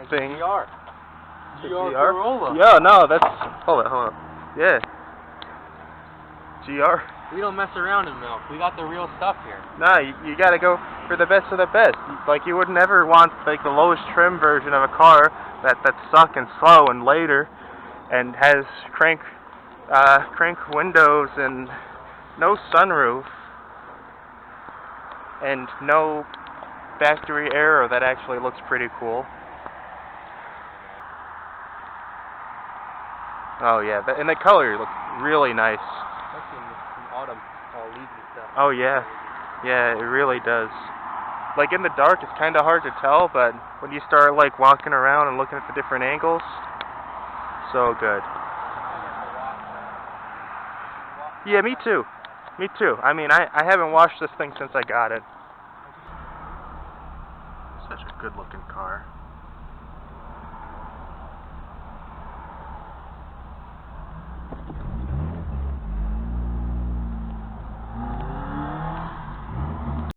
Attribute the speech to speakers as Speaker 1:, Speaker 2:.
Speaker 1: thing.
Speaker 2: GR Corolla.
Speaker 1: Yeah, no, that's... Hold on. Yeah. GR.
Speaker 2: We don't mess around in milk. We got the real stuff here.
Speaker 1: Nah, you gotta go for the best of the best. Like, you would never want, like, the lowest trim version of a car that's stuck and slow and later and has crank windows and no sunroof and no factory aero that actually looks pretty cool. Oh yeah, and the color looks really nice.
Speaker 2: Especially in autumn, all leaves and stuff.
Speaker 1: Oh yeah, yeah, it really does. Like in the dark, it's kind of hard to tell, but when you start like walking around and looking at the different angles, so good. Yeah, me too. Me too. I mean, I haven't washed this thing since I got it. Such a good looking car.